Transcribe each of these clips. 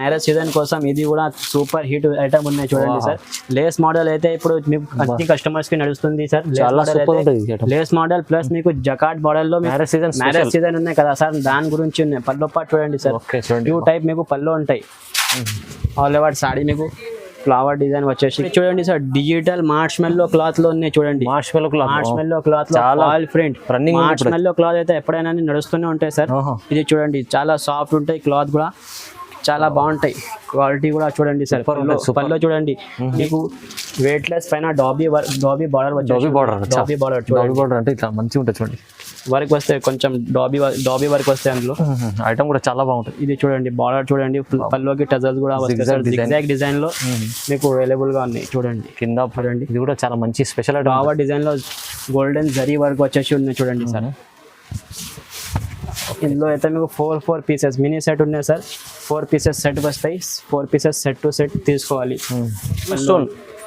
Marriage season కోసం ఇది కూడా సూపర్ హిట్ ఐటమ్ ఉన్నాయి చూడండి సార్. లేస్ మోడల్ అయితే ఇప్పుడు మీకు అన్ని కస్టమర్స్ కి నడుస్తుంది సార్. లేస్ మోడల్ ప్లస్ మీకు జకాట్ మోడల్ లో మ్యారేజ్ సీజన్ ఉన్నాయి కదా సార్, దాని గురించి ఉన్నాయి. పల్లో పాటు చూడండి సార్, టూ టైప్ మీకు పల్లో ఉంటాయి. ఆల్ ఓవర్ సాడీ మీకు ఫ్లవర్ డిజైన్ వచ్చేసి చూడండి సార్. డిజిటల్ మార్ష్మెల్లో క్లాత్ లో ఉన్నాయి చూడండి. మార్ష్మెల్లో క్లాత్ లో ఆల్ ప్రింట్ మార్ష్మెల్లో క్లాత్ అయితే ఎప్పుడైనా నడుస్తూనే ఉంటాయి సార్. ఇది చూడండి చాలా సాఫ్ట్ ఉంటాయి, క్లాత్ కూడా చాలా బాగుంటాయి, క్వాలిటీ కూడా చూడండి సార్. పల్లో చూడండి మీకు వెయిట్ లెస్ పైన డాబీ బార్డర్ అంటే ఇట్లా మంచిగా ఉంటుంది చూడండి. వర్క్ వస్తాయి కొంచెం డాబీ వర్క్ వస్తాయి అందులో. ఐటమ్ కూడా చాలా బాగుంటుంది. ఇది చూడండి బార్డర్ చూడండి, పల్లోకి టజల్స్ కూడా వస్తాయి డిజైన్ లో మీకు అవైలబుల్ గా ఉన్నాయి చూడండి. కింద చూడండి ఇది కూడా చాలా మంచి స్పెషల్ ఫ్లవర్ డిజైన్ లో గోల్డెన్ జరీ వర్క్ వచ్చేసి ఉన్నాయి చూడండి సార్. ఇందులో అయితే మీకు 4 పీసెస్ మినీ సెట్ ఉన్నాయి సార్. 4 పీసెస్ సెట్ వస్తాయి. 4 పీసెస్ సెట్ టు సెట్ తీసుకోవాలి.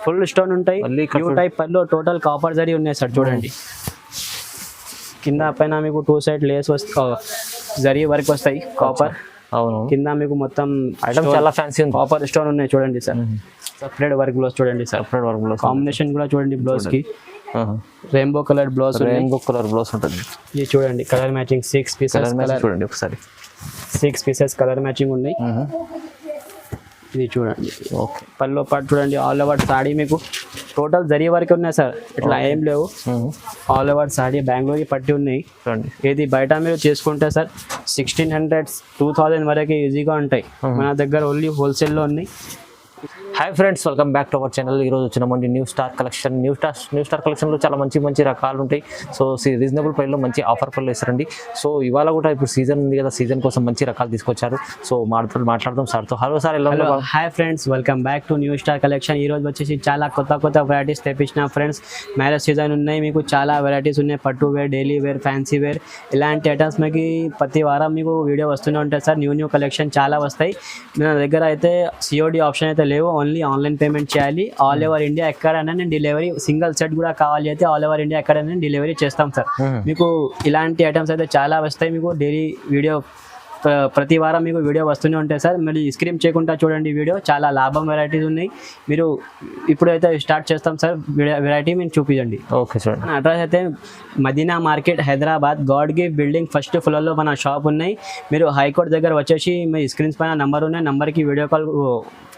ఫుల్ స్టోన్ ఉంటాయి. న్యూ టైప్ పల్లో టోటల్ కాపర్ జరీ ఉన్నాయి సార్ చూడండి. కింద పైన మీకు 2 సైడ్ లేస్ జరీ వర్క్ వస్తాయి కాపర్. అవును, కింద మీకు మొత్తం ఐటమ్ చాలా ఫ్యాన్సీ ఉంది. కాపర్ స్టోన్ ఉన్నాయి చూడండి సార్. సపరేట్ వర్క్ బ్లౌజ్ చూడండి sir. Separate work blouse combination కూడా చూడండి. బ్లౌజ్ కి రెయిన్బో కలర్ బ్లౌజ్ ఉంటుంది. ఇది చూడండి కలర్ మ్యాచింగ్ 6 పీసెస్ చూడండి ఒకసారి. 6 పీసెస్ కలర్ మ్యాచింగ్ ఉన్నాయి. ఇది చూడండి పల్లో పాటు చూడండి. ఆల్ ఓవర్ సాడీ మీకు టోటల్ జరీ వరకు ఉన్నాయి సార్, ఇట్లా ఏం లేవు. ఆల్ ఓవర్ సాడీ బెంగళూరు పట్టి ఉన్నాయి. ఇది బయట మీరు చేసుకుంటే సార్ 1600 2000 వరకు ఈజీగా ఉంటాయి. మన దగ్గర ఓన్లీ హోల్సేల్లో ఉన్నాయి. Hi friends, welcome back to our channel. ఈరోజు వచ్చినామండి న్యూ స్టార్ కలెక్షన్లో చాలా మంచి రకాలు ఉంటాయి. సో రీజనబుల్ ప్రైస్లో మంచి ఆఫర్ పళ్ళు వేస్తారండి. సో ఇవాళ కూడా ఇప్పుడు సీజన్ ఉంది కదా, సీజన్ కోసం మంచి రకాలు తీసుకొచ్చారు. సో మాట్లాడదాం సార్తో. హలో సార్, ఎలా? Hi friends, welcome back to new star collection. ఈ రోజు వచ్చేసి చాలా కొత్త వెరైటీస్ తెప్పించిన ఫ్రెండ్స్. మ్యారేజ్ సీజన్ ఉన్నాయి, మీకు చాలా వెరైటీస్ ఉన్నాయి. పట్టు wear, daily wear, fancy wear, ఇలాంటి ఐటమ్స్ మీకు ప్రతి వారం మీకు వీడియో వస్తూనే ఉంటాయి సార్. న్యూ కలెక్షన్ చాలా వస్తాయి. మన దగ్గర అయితే సిఓడి ఆప్షన్ అయితే లేవు, ఓన్లీ ఆన్లైన్ పేమెంట్ చేయాలి. ఆల్ ఓవర్ ఇండియా ఎక్కడైనా నేను డెలివరీ, సింగిల్ సెట్ కూడా కావాలి అయితే ఆల్ ఓవర్ ఇండియా ఎక్కడైనా డెలివరీ చేస్తాం సార్. మీకు ఇలాంటి ఐటమ్స్ అయితే చాలా వస్తాయి. మీకు డైలీ వీడియో ప్రతి వారం మీకు వీడియో వస్తూనే ఉంటాయి సార్. మరి స్క్రీన్ చేయకుండా చూడండి వీడియో, చాలా లాభం వెరైటీస్ ఉన్నాయి. మీరు ఇప్పుడైతే స్టార్ట్ చేస్తాం సార్. వెరైటీ మీరు చూపించండి. Okay sir. అడ్రస్ అయితే Madina market, Hyderabad, God gift building first ఫ్లోర్లో మన షాప్ ఉన్నాయి. మీరు హైకోర్ట్ దగ్గర వచ్చేసి మీ స్క్రీన్స్ పైన నంబర్ ఉన్నాయి, నంబర్కి వీడియో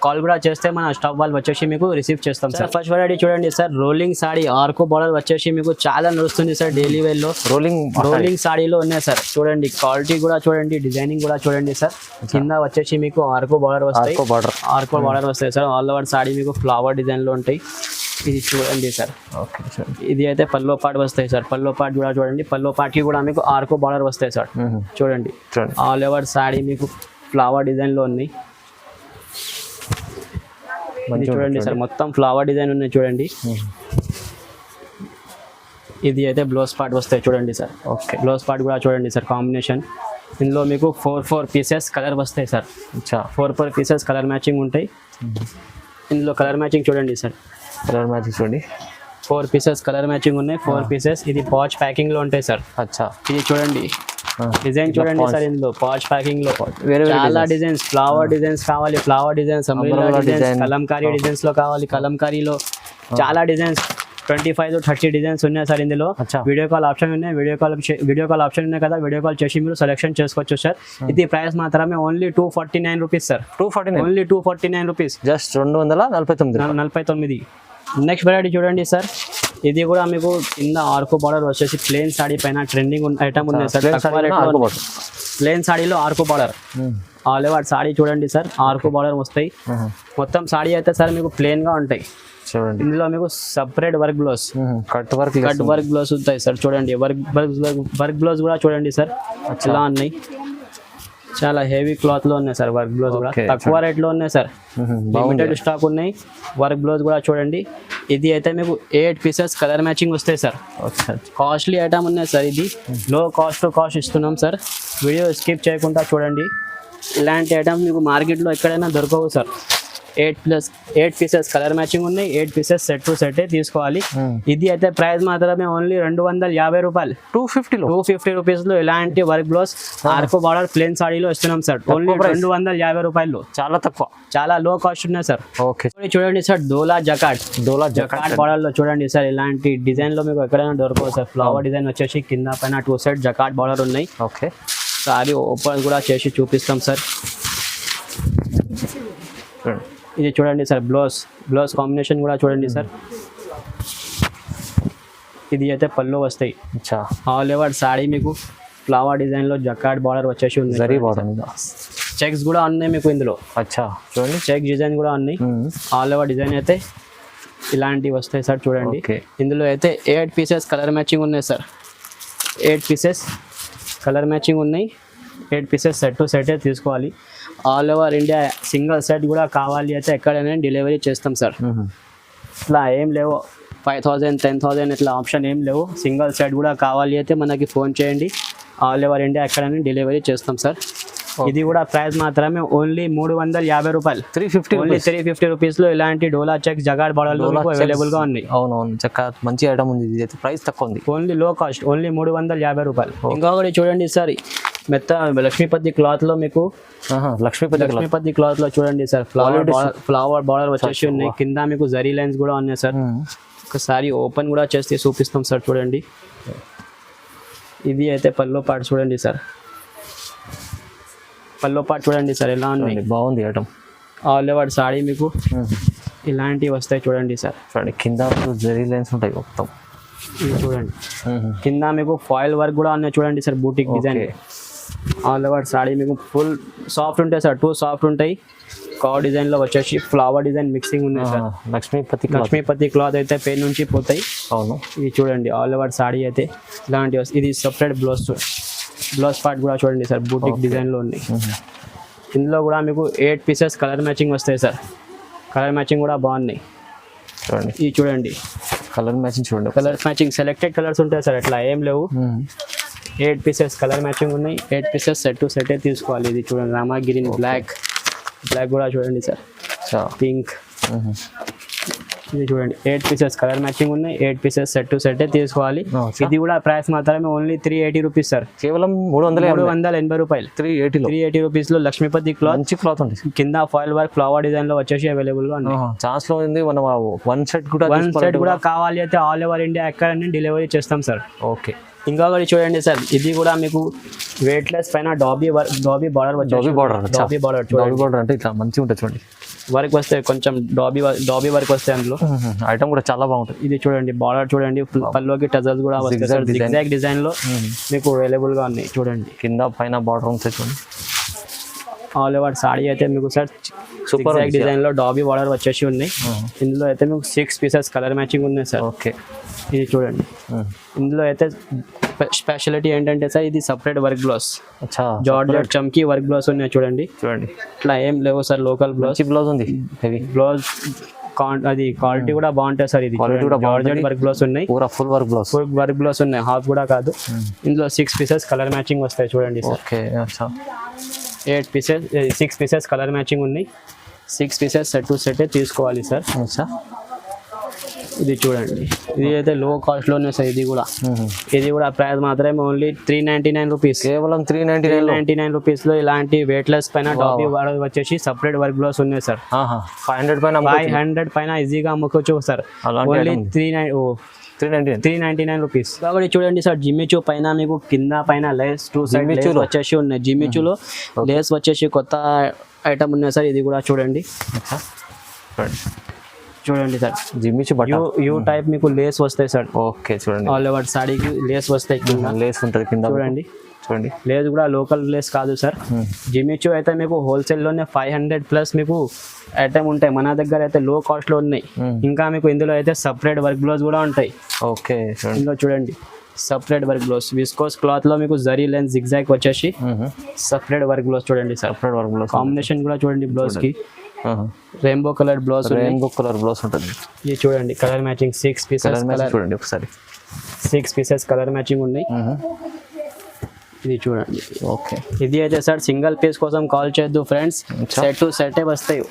కాల్ కూడా చేస్తే మన స్టాప్ వాళ్ళు వచ్చేసి మీకు రిసీవ్ చేస్తాం సార్. ఫస్ట్ వెరైటీ చూడండి sir, rolling saree Arko border వచ్చేసి మీకు చాలా నడుస్తుంది సార్. డైలీ వేర్ లో రోలింగ్ సాడీలో ఉన్నాయి సార్. చూడండి క్వాలిటీ కూడా చూడండి, డిజైనింగ్ కూడా చూడండి సార్. కింద వచ్చేసి మీకు ఆర్కో బార్డర్ వస్తాయి సార్. ఆల్ ఓవర్ సాడీ మీకు ఫ్లవర్ డిజైన్ లో ఉంటాయి. ఇది చూడండి సార్. ఇది అయితే పల్లో పాటు వస్తాయి సార్. పల్లో పాటు కూడా చూడండి. పల్లో పాటుకి కూడా మీకు ఆర్కో బార్డర్ వస్తాయి సార్. చూడండి ఆల్ ఓవర్ సాడీ మీకు ఫ్లవర్ డిజైన్ లో ఉన్నాయి. చూడండి సార్, మొత్తం ఫ్లవర్ డిజైన్ ఉన్నాయి చూడండి. ఇది అయితే బ్లౌజ్ పార్ట్ వస్తాయి చూడండి సార్. ఓకే, బ్లౌజ్ పార్ట్ కూడా చూడండి సార్. కాంబినేషన్ ఇందులో మీకు 4 పీసెస్ కలర్ వస్తాయి సార్. 4 పీసెస్ కలర్ మ్యాచింగ్ ఉంటాయి. ఇందులో కలర్ మ్యాచింగ్ చూడండి సార్. కలర్ మ్యాచింగ్ చూడండి. 4 పీసెస్ కలర్ మ్యాచింగ్ ఉన్నాయి. 4 పీసెస్. ఇది పాచ్ ప్యాకింగ్ లో ఉంటాయి సార్. ఇది చూడండి డిజైన్ చూడండి సార్. ఇందులో పాచ్ ప్యాకింగ్ లో చాలా డిజైన్స్, ఫ్లవర్ డిజైన్స్ కావాలి, flower designs, umbrella designs, Kalamkari designs లో కావాలి, కలంకారీలో చాలా డిజైన్స్ 25 to 30 డిజైన్స్ ఉన్నాయి సార్. ఇందులో వీడియో కాల్ ఆప్షన్ ఉన్నాయి. వీడియో కాల్ ఆప్షన్ ఉన్నాయి కదా, వీడియో కాల్ చేసి మీరు సెలెక్షన్ చేసుకోవచ్చు సార్. ఇది ప్రైస్ మాత్రమే ఓన్లీ 249 రూపీస్ సార్. 249 only 249 rupees, just 249. Next variety చూడండి సార్. ఇది కూడా మీకు కింద ఆర్కో బార్డర్ వచ్చేసి ప్లేన్ సాడీ పైన ట్రెండింగ్ ఐటమ్ ఉంది సార్. ప్లేన్ సాడీలో ఆర్కో బార్డర్ ఆల్ ఓవర్ సాడీ చూడండి సార్. ఆర్కో బార్డర్ వస్తాయి. మొత్తం సాడీ అయితే సార్ మీకు ప్లేన్ గా ఉంటాయి చూడండి. ఇందులో మీకు separate work blouse, cut work blouse ఉంటాయి సార్. చూడండి వర్క్ బ్లౌజ్ కూడా చూడండి సార్. ఇలా ఉన్నాయి, చాలా హెవీ క్లాత్ లో ఉన్నాయి సార్. వర్క్ బ్లౌజ్ కూడా తక్కువ రేట్ లో ఉన్నాయి సార్. లిమిటెడ్ స్టాక్ ఉన్నాయి. వర్క్ బ్లౌజ్ కూడా చూడండి. ఇది అయితే మీకు 8 పీసెస్ కలర్ మ్యాచింగ్ వస్తాయి సార్. కాస్ట్లీ ఐటమ్ ఉన్నాయి సార్. ఇది లో కాస్ట్ ఇస్తున్నాం సార్. వీడియో స్కిప్ చేయకుండా చూడండి. ఇలాంటి ఐటమ్స్ మీకు మార్కెట్లో ఎక్కడైనా దొరకవు sir. Eight pieces colour matching ఉన్నాయి, 8 పీసెస్ సెట్ టు సెట్ తీసుకోవాలి. ఇది అయితే ప్రైస్ మాత్రమే ఓన్లీ 250 రూపాయలు, 250 రూపీస్ లో ఇలాంటి work blouse Arko border plane సాడీలో ఇస్తున్నాం సార్. ఓన్లీ 250 రూపాయలు, చాలా తక్కువ, చాలా లో కాస్ట్ ఉన్నాయి సార్. ఓకే చూడండి సార్, డోలా జకాట్ బార్డర్ లో చూడండి సార్, ఇలాంటి డిజైన్ లో మీకు ఎక్కడైనా దొరకవు సార్. ఫ్లవర్ డిజైన్ వచ్చేసి కింద పైన 2 సైడ్ జకాట్ బార్డర్ ఉన్నాయి. ఓకే సారీ ఓపెన్ కూడా చేసి చూపిస్తాం సార్. ఇది చూడండి సార్, బ్లౌజ్ కాంబినేషన్ కూడా చూడండి సార్. ఇది అయితే పళ్ళు వస్తాయి. ఆల్ ఓవర్ సాడీ మీకు ఫ్లవర్ డిజైన్ లో జకాట్ బార్డర్ వచ్చేసి ఉంది. చెక్స్ కూడా ఉన్నాయి మీకు ఇందులో. చూడండి చెక్ డిజైన్ కూడా ఉన్నాయి. ఆల్ ఓవర్ డిజైన్ అయితే ఇలాంటివి వస్తాయి సార్. చూడండి ఇందులో అయితే 8 పీసెస్ కలర్ మ్యాచింగ్ ఉన్నాయి సార్. 8 పీసెస్ కలర్ మ్యాచింగ్ ఉన్నాయి, 8 పీసెస్ సెట్ టు సెట్ తీసుకోవాలి. All over India single set కూడా కావాలి అయితే ఎక్కడైనా డెలివరీ చేస్తాం సార్. ఇట్లా ఏం లేవు 5,000 10,000 ఇట్లా ఆప్షన్ ఏం లేవు. సింగిల్ సెట్ కూడా కావాలి అయితే మనకి ఫోన్ చేయండి, ఆల్ ఓవర్ ఇండియా ఎక్కడైనా డెలివరీ చేస్తాం సార్. ఇది కూడా ప్రైస్ మాత్రమే ఓన్లీ 350 రూపాయలు, 350 రూపీస్ లో ఇలాంటి డోలా చెక్స్ జగాడ్ బార్డర్ అవైలబుల్ గా ఉన్నాయి. అవునవును, చక్కగా మంచి ఐటమ్ ఉంది. ఇది అయితే ప్రైస్ తక్కువ ఉంది, ఓన్లీ లో కాస్ట్, ఓన్లీ 350 రూపాయలు. ఇంకొకటి చూడండి సార్, మెత్త లక్ష్మీపతి క్లాత్ లో మీకు లక్ష్మీపతి క్లాత్ లో చూడండి సార్, ఫ్లవర్ బార్డర్ వచ్చేసి ఉన్నాయి. కింద మీకు జరీ లైన్స్ కూడా ఉన్నాయి సార్. ఒకసారి ఓపెన్ కూడా చేస్తే చూపిస్తాం సార్. చూడండి ఇది అయితే పల్లో పార్ట్ చూడండి సార్, పల్లో పార్ట్ చూడండి సార్ ఎలా ఉన్నాయి, బాగుంది ఐటమ్. ఆల్ ఓవర్ సాడీ మీకు ఇలాంటివి వస్తాయి చూడండి సార్. చూడండి కింద జరీ లైన్స్ ఉంటాయి మొత్తం. ఇది చూడండి కింద మీకు ఫాయిల్ వర్క్ కూడా ఉన్నాయి చూడండి sir, boutique design. All over saree మీకు ఫుల్ సాఫ్ట్ ఉంటాయి సార్, 2 సాఫ్ట్ ఉంటాయి. కవ్ డిజైన్ లో వచ్చేసి ఫ్లవర్ డిజైన్ మిక్సింగ్ ఉన్నాయి సార్. లక్ష్మీపతి క్లాత్ అయితే పెయిన్ నుంచి పోతాయి. అవును, ఇది చూడండి ఆల్ ఓవర్ సాడీ అయితే ఇలాంటి. ఇది సపరేట్ బ్లౌజ్ పార్ట్ కూడా చూడండి సార్, బూటిక్ డిజైన్ లో ఉన్నాయి. ఇందులో కూడా మీకు 8 పీసెస్ కలర్ మ్యాచింగ్ వస్తాయి సార్. కలర్ మ్యాచింగ్ కూడా బాగున్నాయి చూడండి. ఇది చూడండి కలర్ మ్యాచింగ్, చూడండి కలర్ మ్యాచింగ్ సెలెక్టెడ్ కలర్స్ ఉంటాయి సార్, అట్లా ఏం లేవు. 8 పీసెస్ కలర్ మ్యాచింగ్ ఉన్నాయి, 8 పీసెస్ సెట్ టు సెట్ తీసుకోవాలి. ఇది చూడండి రామా గ్రీన్, బ్లాక్ కూడా చూడండి సార్, పింక్. ఇది చూడండి 8 పీసెస్ కలర్ మ్యాచింగ్ ఉన్నాయి, 8 పీసెస్ సెట్ టు సెట్ తీసుకోవాలి. ఇది కూడా ప్రైస్ మాత్రమే ఓన్లీ 380 రూపీస్ సార్, కేవలం 380 రూపాయలు. 380 రూపీస్ లో లక్ష్మీపతి క్లాత్, మంచి క్లాత్ ఉంటుంది. కింద ఫాయిల్ వర్క్ ఫ్లవర్ డిజైన్ లో వచ్చేసి అవైలబుల్ గా ఉంది. ఛాన్స్ లో ఉంది. మనం వన్ సెట్ కూడా కావాలి అయితే ఆల్ ఓవర్ ఇండియా ఎక్కడైనా డెలివరీ చేస్తాం సార్. ఓకే ఇంకొకటి చూడండి సార్, ఇది కూడా మీకు వెయిట్ లెస్ పైన డాబీ బార్డర్ బార్డర్ అంటే ఇట్లా మంచిగా ఉంటుంది చూడండి. వర్క్ వస్తే కొంచెం డాబీ వర్క్ వస్తాయి అందులో. ఐటమ్ కూడా చాలా బాగుంటుంది. ఇది చూడండి బార్డర్ చూడండి, పల్లోకి టజల్స్ కూడా వస్తాయి సార్, జిగ్జాగ్ డిజైన్ లో మీకు అవైలబుల్ గా ఉన్నాయి. చూడండి కింద పైన బార్డర్ ఉంటాయి చూడండి. ఆల్ ఓవర్ సాడీ అయితే మీకు సార్ సూపర్ డిజైన్ లో డాబీ బార్డర్ వచ్చేసి ఉన్నాయి. ఇందులో అయితే మీకు 6 పీసెస్ కలర్ మ్యాచింగ్ ఉన్నాయి సార్. ఓకే ఇది చూడండి. ఇందులో అయితే స్పెషాలిటీ ఏంటంటే సార్, ఇది సపరేట్ వర్క్ బ్లౌజ్, జార్జెట్ చమ్కీ వర్క్ బ్లౌజ్ ఉన్నాయి చూడండి. ఇట్లా ఏం లేవు సార్, లోకల్ బ్లౌజ్ ఉంది. బ్లౌజ్ అది క్వాలిటీ కూడా బాగుంటుంది సార్. ఇది జార్జెట్ వర్క్ బ్లౌజ్ ఉన్నాయి, ఫుల్ వర్క్ బ్లౌజ్ ఉన్నాయి, హాఫ్ కూడా కాదు. ఇందులో 6 పీసెస్ కలర్ మ్యాచింగ్ వస్తాయి చూడండి sir. 8 pieces 6 pieces colour matching ఉన్నాయి, 6 పీసెస్ సెట్ టు సెట్ తీసుకోవాలి సార్. ఇది చూడండి, ఇది అయితే లో కాస్ట్ లోనే సార్. ఇది కూడా ప్రైస్ మాత్రమే ఓన్లీ 399 రూపీస్, కేవలం 399 రూపీస్ లో ఇలాంటి వెయిట్ లెస్ పైన డాబీ బార్డర్ వచ్చేసి సపరేట్ వర్క్ బ్లౌజ్ ఉన్నాయి సార్. 500 పైన ఈజీగా అమ్ముకోవచ్చు సార్. Only 399 rupees. కాబట్టి చూడండి సార్, జిమ్మిచూ పైన మీకు కింద పైన లేస్ 2 సైడ్ లేస్ వచ్చేసి ఉన్నాయి. జిమ్మిచూలో లేస్ వచ్చేసి కొత్త ఐటమ్ ఉన్నాయి సార్. ఇది కూడా చూడండి సార్, జిమ్మిచూ యూ టైప్ మీకు లేస్ వస్తాయి సార్. ఓకే చూడండి, ఆల్ ఓవర్ సాడీకి లేస్ వస్తాయి, లేస్ ఉంటుంది కింద చూడండి. లేస్ కూడా లోకల్ లేస్ కాదు సార్. జిమ్మిచూ అయితే మీకు హోల్సేల్ లోనే 500+ మీకు ఐటమ్ ఉంటాయి. మన దగ్గర అయితే లో కాస్ట్ లో ఉన్నాయి. ఇంకా మీకు ఇందులో అయితే సపరేట్ వర్క్ బ్లౌజ్ కూడా ఉంటాయి. ఓకే ఇందులో చూడండి separate work blouse, viscose cloth లో మీకు జరీ లైన్స్ జిగ్జాగ్ వచ్చేసి సపరేట్ వర్క్ బ్లౌజ్ చూడండి. సపరేట్ వర్క్ బ్లౌజ్ కాంబినేషన్ కూడా చూడండి. బ్లౌజ్ కి రెయిన్బో కలర్ బ్లౌజ్ ఉంటుంది. ఇది చూడండి కలర్ మ్యాచింగ్ 6 పీసెస్ చూడండి ఒకసారి. 6 పీసెస్ కలర్ మ్యాచింగ్ ఉన్నాయి. ఇది చూడండి. ఓకే, ఇది అయితే సార్ సింగిల్ పీస్ కోసం కాల్ చేయొద్దు ఫ్రెండ్స్, సెట్ టు సెట్ వస్తాయి.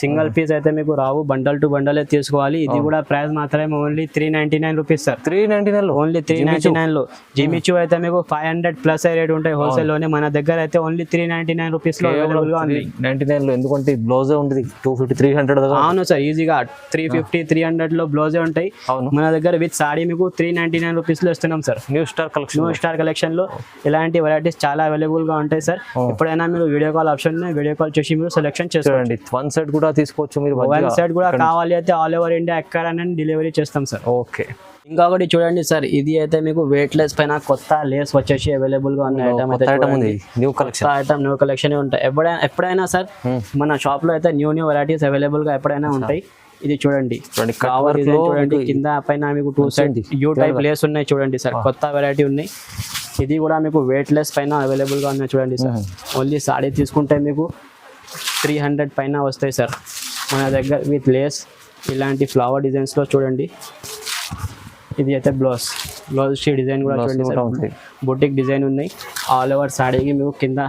సింగిల్ పీస్ అయితే మీకు రావు, బండల్ టు బండలే తీసుకోవాలి. ఇది కూడా ప్రైస్ మాత్రమే ఓన్లీ 399 రూపీస్ సార్. 399 ఓన్లీ 399 లో. జిమిచూ అయితే మీకు 500 ప్లస్ రేట్ ఉంటాయి హోల్సేల్ లోనే, మన దగ్గర అయితే ఓన్లీ 399 రూపీస్ లో అవైలబుల్ గా ఉంది. 99 లో, ఎందుకంటే బ్లౌజ్ ఉంటుంది 250 300 దాకా. అవును సార్, ఈజీగా 350 300 లో బ్లౌజే ఉంటాయి. అవును. మన దగ్గర విత్ సాడీ మీకు 399 రూపీస్ లో ఇస్తున్నాం సార్. న్యూ స్టార్ కలెక్షన్ లో ఇలాంటి వెరైటీస్ చాలా అవైలబుల్ గా ఉంటాయి సార్. ఎప్పుడైనా మీరు video call option video call చేసి మీరు సెలెక్షన్ చేసుకోండి. వన్ సెట్ కూడా తీసుకోవచ్చు మీరు. వన్ సెట్ కూడా కావాలి అయితే ఆల్ ఓవర్ ఇండియా ఎక్కడైనా డెలివరీ చేస్తాం సార్. ఓకే. ఇంకొకటి చూడండి సార్, ఇది అయితే మీకు వెయిట్ లెస్ పైన కొత్త లేస్ వచ్చేసి అవైలబుల్ గా ఉన్న ఐటమ్ అయితే ఉంది. New collection item new collection ఉంటాయి. ఎప్పుడైనా సార్ మన షాప్ లో అయితే న్యూ వెరైటీస్ అవైలబుల్ గా ఎప్పుడైనా ఉంటాయి. ఇది చూడండి, కవర్ డిజైన్ చూడండి, కింద పైన మీకు 2 సైడ్ యూ టైప్ లేస్ ఉన్నాయి చూడండి సార్. కొత్త వెరైటీ ఉన్నాయి. ఇది కూడా మీకు వెయిట్ లెస్ పైన అవైలబుల్ గా ఉన్నాయి చూడండి సార్. ఓన్లీ సాడీ తీసుకుంటే మీకు 300 పైన వస్తాయి సార్ మన దగ్గర విత్ లేస్. ఇలాంటి ఫ్లవర్ డిజైన్స్ లో చూడండి. ఇది అయితే బ్లౌజ్ డిజైన్ కూడా చూడండి సార్. బొటిక్ డిజైన్ ఉన్నాయి. ఆల్ ఓవర్ సాడీకి మీకు కింద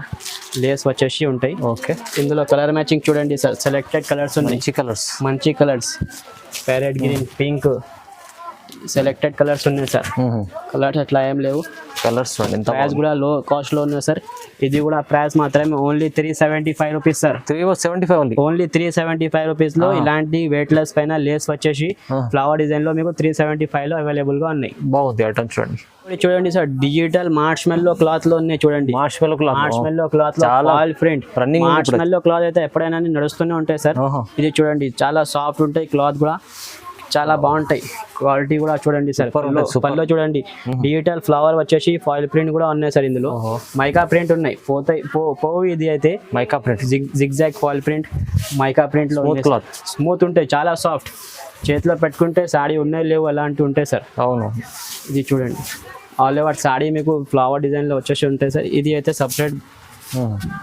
లేస్ వచ్చేసి ఉంటాయి. ఓకే. ఇందులో కలర్ మ్యాచింగ్ చూడండి సార్, సెలెక్టెడ్ కలర్స్ ఉన్నాయి. మంచి colours parrot green, pink, selected colours ఉన్నాయి సార్. కలర్స్ అట్లా ఏం లేవు. కలర్స్ ప్రైస్ కూడా లో కాస్ట్ లో ఉన్నాయి సార్. ఇది కూడా ప్రైస్ మాత్రమే only 375 rupees sir. 375 only 375 rupees లో ఇలాంటి వెయిట్ లెస్ పైన లేస్ వచ్చేసి ఫ్లవర్ డిజైన్ లో మీకు 375 లో అవైలబుల్ గా ఉన్నాయి. బాగుంది ఐటమ్ చూడండి. చూడండి సార్, డిజిటల్ మార్ష్మెల్లో క్లాత్ లో ఉన్నాయి చూడండి. మార్ష్మెల్లో క్లాత్ లో ఆల్ ప్రింట్ రన్నింగ్. మార్ష్మెల్లో క్లాత్ అయితే ఎప్పుడైనా నడుస్తూనే ఉంటాయి సార్. ఇది చూడండి, చాలా సాఫ్ట్ ఉంటాయి. క్లాత్ కూడా చాలా బాగుంటాయి. క్వాలిటీ కూడా చూడండి సార్. పళ్ళు చూడండి, డిజిటల్ ఫ్లవర్ వచ్చేసి ఫాయిల్ ప్రింట్ కూడా ఉన్నాయి సార్. ఇందులో మైకా ప్రింట్ ఉన్నాయి. పోవు ఇది అయితే mica print, zigzag foil print, mica print లో స్మూత్ ఉంటాయి, చాలా సాఫ్ట్. చేతిలో పెట్టుకుంటే సాడీ ఉన్నాయి లేవు అలాంటివి ఉంటాయి సార్. అవును. ఇది చూడండి, ఆల్ ఓవర్ సాడీ మీకు ఫ్లవర్ డిజైన్ లో వచ్చేసి ఉంటాయి సార్. ఇది అయితే సపరేట్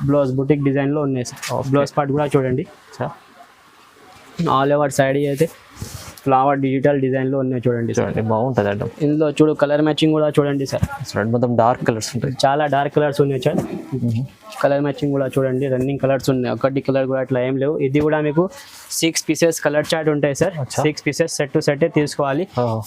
బ్లౌజ్ బుటిక్ డిజైన్ లో ఉన్నాయి సార్. బ్లౌజ్ పార్ట్ కూడా చూడండి. ఆల్ ఓవర్ సాడీ అయితే ఫ్లవర్ డిజిటల్ డిజైన్ లో ఉన్నాయి చూడండి. బాగుంటుంది ఐటమ్. ఇందులో చూడు కలర్ మ్యాచింగ్ కూడా చూడండి సార్. మొత్తం డార్క్ కలర్స్ ఉంటాయి, చాలా డార్క్ కలర్స్ ఉన్నాయి సార్. కలర్ మ్యాచింగ్ కూడా చూడండి, రన్నింగ్ కలర్స్ ఉన్నాయి. ఒకటి కలర్ కూడా అట్లా ఏం లేవు. ఇది కూడా మీకు 6 పీసెస్ కలర్ చార్ట్ ఉంటాయి sir. 6 pieces set to set తీసుకోవాలి.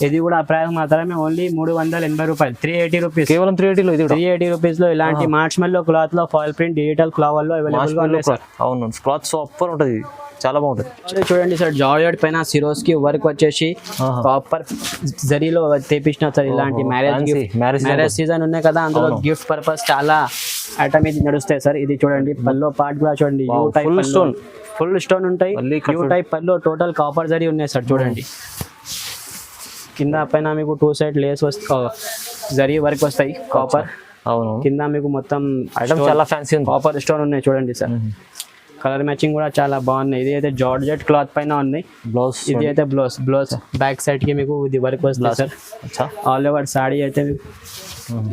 ఇది కూడా ప్రైస్ మాత్రమే ఓన్లీ 380 రూపాయలు. 380 రూపీస్, కేవలం 380 రూపీస్ లో ఇలాంటి మార్ష్మెల్లో క్లాత్ లో ఫాయిల్ ప్రింట్ డిజిటల్ ఫ్లవర్ లో అవైలబుల్ గా ఉన్నాయి సార్. అవును, క్లాత్ సూపర్ ఉంటుంది, చాలా బాగుంటుంది. చూడండి సార్, జార్జెట్ పైన సిరోస్ కి వర్క్ వచ్చేసి కాపర్ జరీలో తెప్పించిన సార్. ఇలాంటి మ్యారేజ్ సీజన్ ఉన్నాయి కదా, అందులో గిఫ్ట్ పర్పస్ చాలా ఐటమ్ ఇది నడుస్తాయి సార్. ఇది చూడండి, పల్లో పార్ట్ కూడా చూడండి, ఫుల్ స్టోన్ ఉంటాయి. You type pallu total copper zari ఉన్నాయి సార్. చూడండి, కింద పైన మీకు 2 సైడ్ లేస్ జరీ వర్క్ వస్తాయి కాపర్. అవును, కింద మీకు మొత్తం ఐటమ్ చాలా ఫ్యాన్సీ ఉంది, కాపర్ స్టోన్ ఉన్నాయి చూడండి సార్. కలర్ మ్యాచింగ్ కూడా చాలా బాగున్నాయి. ఇది అయితే జార్జెట్ క్లాత్ పైన ఉన్నాయి. బ్లౌజ్ ఇది అయితే బ్లౌజ్ బ్యాక్ సైడ్ కి మీకు ఇది వర్క్ వస్తుంది సార్. ఆల్ ఓవర్ సాడీ అయితే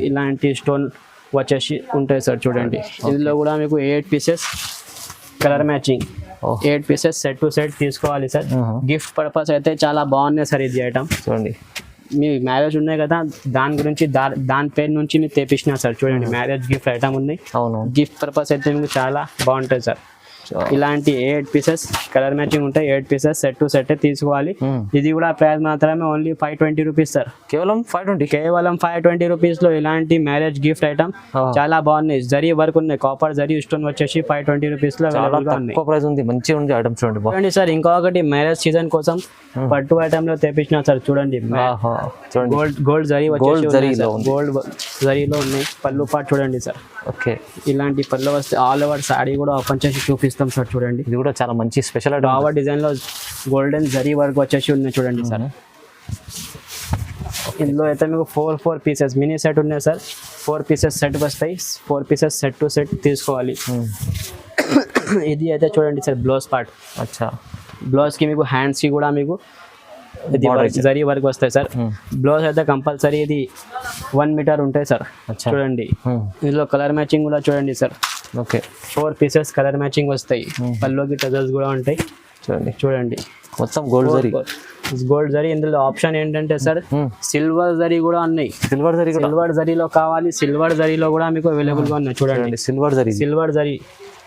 ఇలాంటి స్టోన్ వచ్చేసి ఉంటాయి సార్. చూడండి, ఇందులో కూడా మీకు 8 pieces colour matching, 8 pieces set to set తీసుకోవాలి సార్. గిఫ్ట్ పర్పస్ అయితే చాలా బాగున్నాయి సార్. ఇది ఐటమ్ చూడండి, మీ మ్యారేజ్ ఉన్నాయి కదా, దాని గురించి దాని పేరు నుంచి మీరు తెప్పించిన సార్. చూడండి, మ్యారేజ్ గిఫ్ట్ ఐటమ్ ఉన్నాయి. గిఫ్ట్ పర్పస్ అయితే మీకు చాలా బాగుంటుంది సార్. ఇలాంటి 8 పీసెస్ కలర్ మ్యాచింగ్ ఉంటాయి. 8 పీసెస్ సెట్ టు సెట్ తీసుకోవాలి. ఇది కూడా ప్రైస్ మాత్రమే ఓన్లీ 520 రూపీస్ సార్. కేవలం 520 రూపీస్ లో ఇలాంటి మ్యారేజ్ గిఫ్ట్ ఐటమ్ చాలా బాగున్నాయి. జరీ వర్క్ ఉన్నాయి, కాపర్ జరీ స్టోన్ వచ్చేసి 520 రూపీస్ లో ప్రైస్ ఉంది. మంచిగా ఉంది ఐటమ్ చూడండి సార్. ఇంకొకటి మ్యారేజ్ సీజన్ కోసం పట్టు ఐటమ్ లో తెప్పించిన సార్. చూడండి, గోల్డ్ జరీ గోల్డ్ జరీలో ఉన్నాయి. పళ్ళు పాటు చూడండి సార్. ఓకే, ఇలాంటి పళ్ళు వస్తే ఆల్ ఓవర్ సాడీ కూడా ఓపెన్ చేసి చూపిస్తాం సార్. చూడండి, ఇది కూడా చాలా మంచి స్పెషల్ ఫ్లవర్ డిజైన్ లో గోల్డెన్ జరీ వర్క్ వచ్చేసి ఉన్నాయి చూడండి సార్. ఇందులో అయితే మీకు 4 పీసెస్ మినీ సెట్ ఉన్నాయి సార్. 4 పీసెస్ సెట్ వస్తాయి. 4 పీసెస్ సెట్ టు సెట్ తీసుకోవాలి. ఇది అయితే చూడండి సార్, బ్లౌజ్ పార్ట్. బ్లౌజ్ కి మీకు హ్యాండ్స్ కి కూడా మీకు ఇది జరీ వర్క్ వస్తాయి సార్. బ్లౌజ్ అయితే కంపల్సరీ ఇది 1 మీటర్ ఉంటాయి సార్. చూడండి, ఇందులో కలర్ మ్యాచింగ్ కూడా చూడండి sir. Okay, 4 pieces colour matching వస్తాయి. పల్లోకి టజల్స్ కూడా ఉంటాయి. చూడండి, మొత్తం గోల్డ్ జరీ గోల్డ్ జరీ. ఇందులో ఆప్షన్ ఏంటంటే సార్ సిల్వర్ జరీ కూడా ఉన్నాయి. సిల్వర్ జరీ కూడా సిల్వర్ జరీలో కావాలి, సిల్వర్ జరీలో కూడా మీకు అవైలబుల్ గా ఉన్నాయి. చూడండి సిల్వర్ జరీ, సిల్వర్ జరీ.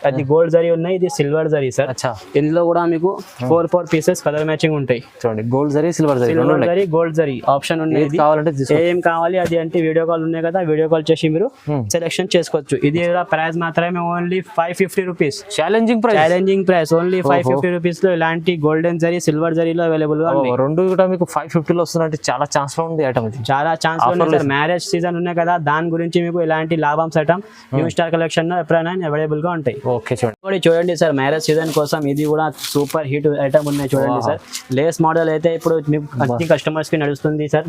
అది గోల్డ్ జరీ ఉన్నాయి, ఇది సిల్వర్ జరీ సార్. అచ్చా, ఇందులో కూడా మీకు 4 పీసెస్ కలర్ మ్యాచింగ్ ఉంటాయి. చూడండి gold zari, silver zari, silver zari, gold zari option ఉన్నాయి. కావాలంటే ఏం కావాలి అది అంటే వీడియో కాల్ ఉన్నాయి కదా, వీడియో కాల్ చేసి మీరు సెలెక్షన్ చేసుకోవచ్చు. ఇది ప్రైస్ మాత్రమే only 550 rupees. Challenging price only 550 rupees లో ఇలాంటి గోల్డెన్ జరీ, సిల్వర్ జరీలో అవైలబుల్ గా ఉన్నాయి. రెండు కూడా మీకు 550 లో వస్తుందంటే చాలా ఛాన్స్ లో ఉంది ఐటమ్. ఇది చాలా ఛాన్స్ ఉన్నాయి సార్. మ్యారేజ్ సీజన్ ఉన్నాయి కదా, దాని గురించి మీకు ఇలాంటి లాభాంశ ఐటమ్ న్యూ స్టార్ కలెక్షన్ లో ఎప్పుడైనా అవైలబుల్ గా ఉంటాయి. ఓకే, చూడండి సార్, మ్యారేజ్ సీజన్ కోసం ఇది కూడా సూపర్ హిట్ ఐటమ్ ఉన్నాయి. చూడండి సార్, లేస్ మోడల్ అయితే ఇప్పుడు అన్ని కస్టమర్స్ కి నడుస్తుంది సార్.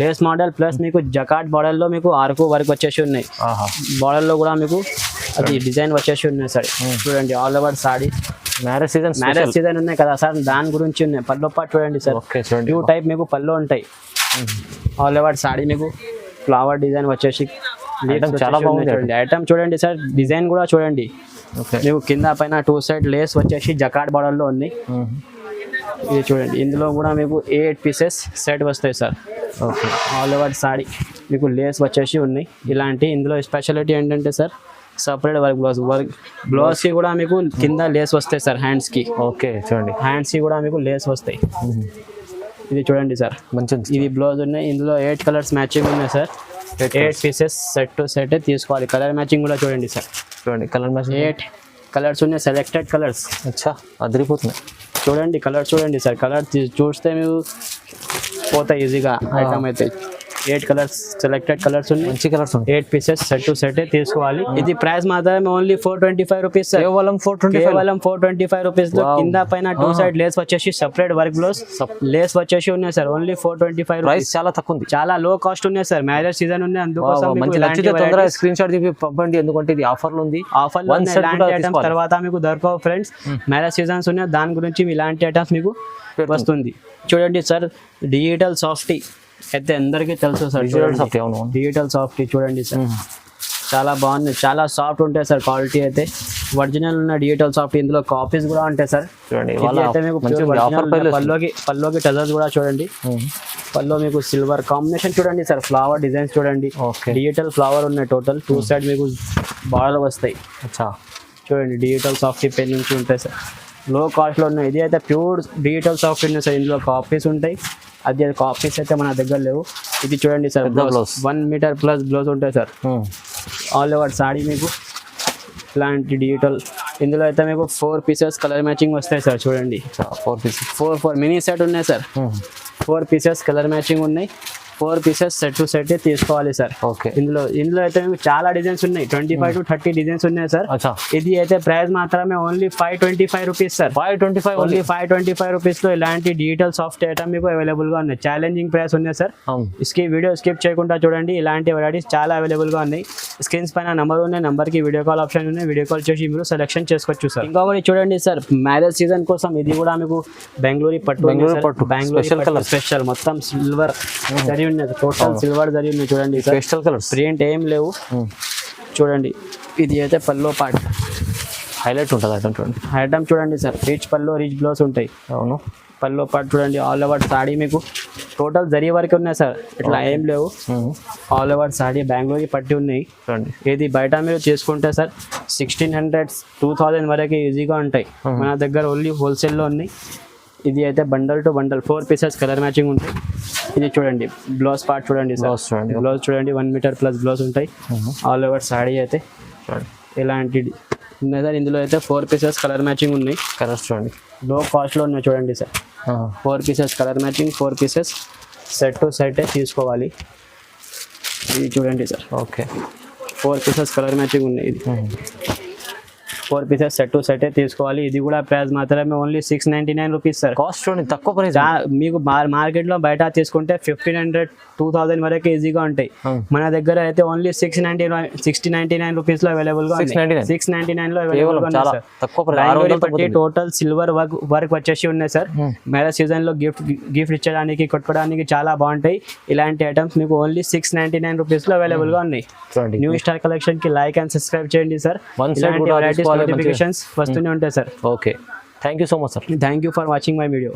లేస్ మోడల్ ప్లస్ మీకు జకాట్ మోడల్ లో మీకు ఆర్కు వర్క్ వచ్చేసి ఉన్నాయి. మోడల్ లో కూడా మీకు అది డిజైన్ వచ్చేసి ఉన్నాయి సార్. చూడండి all over saree. Marriage season ఉన్నాయి కదా సార్, దాని గురించి ఉన్నాయి. పల్లో పాటు చూడండి సార్, టూ టైప్ మీకు పల్లో ఉంటాయి. ఆల్ ఓవర్ సాడీ మీకు ఫ్లవర్ డిజైన్ వచ్చేసి చాలా బాగుంది. చూడండి ఐటమ్ చూడండి సార్, డిజైన్ కూడా చూడండి. మీకు కింద పైన 2 సైడ్ లేస్ వచ్చేసి జకాట్ మోడల్ లో ఉంది. ఇది చూడండి, ఇందులో కూడా మీకు 8 పీసెస్ సెట్ వస్తాయి సార్. ఆల్ ఓవర్ సాడీ మీకు లేస్ వచ్చేసి ఉన్నాయి. ఇలాంటి ఇందులో స్పెషాలిటీ ఏంటంటే సార్, సపరేట్ బ్లౌజ్ కి కూడా మీకు కింద లేస్ వస్తాయి సార్. హ్యాండ్స్ కి ఓకే, చూడండి హ్యాండ్స్ కి కూడా మీకు లేస్ వస్తాయి. ఇది చూడండి సార్, మంచిది. ఇది బ్లౌజ్ ఉన్నాయి. ఇందులో 8 కలర్స్ మ్యాచింగ్ ఉన్నాయి sir. 8 pieces set to set తీసుకోవాలి. కలర్ మ్యాచింగ్ కూడా చూడండి సార్. చూడండి కలర్ మ్యాచింగ్ 8 కలర్స్ ఉన్నాయి, సెలెక్టెడ్ కలర్స్. అచ్చా, అదిరిపోతున్నాయి. చూడండి కలర్ చూడండి సార్, కలర్ చూస్తే మీరు పోతాయి ఈజీగా ఐటమ్ అయితే. 8 కలర్స్ సెలెక్టెడ్ కలర్స్ ఉన్నాయి, మంచి కలర్స్ ఉన్నాయి. 8 పీసెస్ సెట్ టు సెట్ తీసుకోవాలి. ఇది ప్రైస్ మాత్రమే ఓన్లీ 425 రూపీస్ సార్. కేవలం 425 రూపీస్ లో కింద పైన 2 సైడ్ లేస్ వచ్చేసి సపరేట్ వర్క్ బ్లౌజ్ లేస్ వచ్చేసి ఉన్నాయి సార్. ఓన్లీ 425 ప్రైస్ చాలా తక్కువ ఉంది, చాలా లో కాస్ట్ ఉన్నాయి సార్. మ్యారేజ్ సీజన్ ఉంది, అందుకోసం మంచి నచ్చితే తొందరగా స్క్రీన్ షాట్ తీసి పంపండి, ఎందుకంటే ఇది ఆఫర్ లో ఉంది. ఆఫర్ లో ఇలాంటి ఐటమ్స్ తర్వాత మీకు దొరకవు ఫ్రెండ్స్. మ్యారేజ్ సీజన్స్ ఉన్నాయి, దాని గురించి ఇలాంటి ఐటమ్స్ మీకు వస్తుంది. చూడండి సార్, డిజిటల్ సాఫ్టీ అయితే అందరికీ తెలుసు సార్. డిజిటల్ సాఫ్టీ చూడండి సార్, చాలా బాగుంది, చాలా సాఫ్ట్ ఉంటాయి సార్. క్వాలిటీ అయితే ఒరిజినల్ ఉన్న డిజిటల్ సాఫ్ట్. ఇందులో కాపీస్ కూడా ఉంటాయి సార్. చూడండి పల్లోకి టజర్స్ కూడా చూడండి. పల్లో మీకు సిల్వర్ కాంబినేషన్ చూడండి సార్. ఫ్లవర్ డిజైన్స్ చూడండి, డిజిటల్ ఫ్లవర్ ఉన్నాయి. టోటల్ 2 సైడ్ మీకు బార్డర్ వస్తాయి. చూడండి డిజిటల్ సాఫ్టీ పెన్ నుంచి ఉంటాయి సార్. లో కాస్ట్ లో ఉన్నాయి. ఇది అయితే ప్యూర్ డిజిటల్ సాఫ్ట్ ఉన్నాయి సార్. ఇందులో కాపీస్ ఉంటాయి, అది కాపీస్ అయితే మన దగ్గర లేవు. ఇది చూడండి సార్, 1 మీటర్ ప్లస్ బ్లౌజ్ ఉంటాయి సార్. ఆల్ ఓవర్ సాడీ మీకు ఇలాంటి డిజిటల్. ఇందులో అయితే మీకు 4 పీసెస్ కలర్ మ్యాచింగ్ వస్తాయి సార్. చూడండి 4 పీసెస్ 4 మినీ సెట్ ఉన్నాయి సార్. 4 పీసెస్ కలర్ మ్యాచింగ్ ఉన్నాయి. 4 పీసెస్ సెట్ టు సెట్ తీసుకోవాలి సార్. ఓకే, ఇందులో అయితే మీకు చాలా డిజైన్స్ ఉన్నాయి. 25 to 30 డిజైన్స్ ఉన్నాయి సార్. ఇది అయితే ప్రైస్ మాత్రమే only 525 rupees sir. 525 only 525 rupees లో ఇలాంటి డిజిటల్ సాఫ్ట్ ఐటమ్ మీకు అవైలబుల్ గా ఉన్నాయి. ఛాలెంజింగ్ ప్రైస్ ఉన్నాయి సార్. వీడియో స్కిప్ చేయకుండా చూడండి, ఇలాంటి వెరైటీస్ చాలా అవైలబుల్ గా ఉన్నాయి. స్క్రీన్స్ పైన నంబర్ ఉన్నాయి, నంబర్ కి వీడియో కాల్ ఆప్షన్ ఉన్నాయి. వీడియో కాల్ చేసి మీరు సెలెక్షన్ చేసుకోవచ్చు సార్. ఇంకొకటి చూడండి సార్, మ్యారేజ్ సీజన్ కోసం ఇది కూడా మీకు బెంగళూరు పట్టు స్పెషల్ మొత్తం సిల్వర్ జరీ ఉన్నది. టోటల్ సిల్వర్ జరీ ఉన్నాయి. చూడండి స్పెషల్ కలర్, ప్రింట్ ఏం లేవు. చూడండి ఇది అయితే పల్లో పార్ట్ హైలైట్ ఉంటుంది ఐటమ్. చూడండి ఐటమ్ చూడండి సార్, రిచ్ పల్లో రిచ్ బ్లౌజ్ ఉంటాయి. అవును, పల్లో పార్ట్ చూడండి. ఆల్ ఓవర్ సాడీ మీకు టోటల్ జరీ వరకు ఉన్నాయి సార్, ఇట్లా ఏం లేవు. ఆల్ ఓవర్ సాడీ బెంగళూరు పట్టి ఉన్నాయి. చూడండి ఇది బయట మీరు చేసుకుంటే సార్ 1600 2000 వరకు ఈజీగా ఉంటాయి. మన దగ్గర ఓన్లీ హోల్సేల్లో ఉన్నాయి. ఇది అయితే bundle to bundle 4 pieces colour matching ఉంటాయి. ఇది చూడండి బ్లౌజ్ పార్ట్ చూడండి సార్. బ్లౌజ్ చూడండి 1 మీటర్ ప్లస్ బ్లౌజ్ ఉంటాయి. ఆల్ ఓవర్ సాడీ అయితే ఇలాంటి ఉన్నాయి సార్. ఇందులో అయితే 4 పీసెస్ కలర్ మ్యాచింగ్ ఉన్నాయి. కలర్స్ చూడండి లో కాస్ట్లో ఉన్నాయి. చూడండి sir, 4 pieces colour matching, 4 pieces set to set తీసుకోవాలి. ఇది చూడండి sir. Okay, 4 pieces colour matching ఉన్నాయి. ఇది 4 పీసెస్ సెట్ టు సెట్ తీసుకోవాలి. ఇది కూడా ప్రైస్ మాత్రమే ఓన్లీ 699 రూపీస్ సార్. కాస్ట్ చూడండి తక్కువ ప్రైస్. మీకు మార్కెట్లో బయట తీసుకుంటే 1500 2000 వరకు ఈజీగా ఉంటాయి. మన దగ్గర అయితే ఓన్లీ 699 రూపీస్ లో అవైలబుల్ గా 699 లో అవైలబుల్ గా ఉన్నాయి సార్. టోటల్ సిల్వర్ వర్క్ వచ్చేసి ఉన్నాయి సార్. మ్యారేజ్ సీజన్ లో గిఫ్ట్ ఇచ్చడానికి కొట్టుకోవడానికి చాలా బాగుంటాయి. ఇలాంటి ఐటమ్స్ మీకు ఓన్లీ 699 రూపీస్ లో అవైలబుల్ గా ఉన్నాయి. న్యూ స్టార్ కలెక్షన్ కి లైక్ అండ్ సబ్స్క్రైబ్ చేయండి సార్. నోటిఫికేషన్స్ వస్తూనే ఉంటాయి sir. Okay, thank you so much sir. Thank you for watching my video.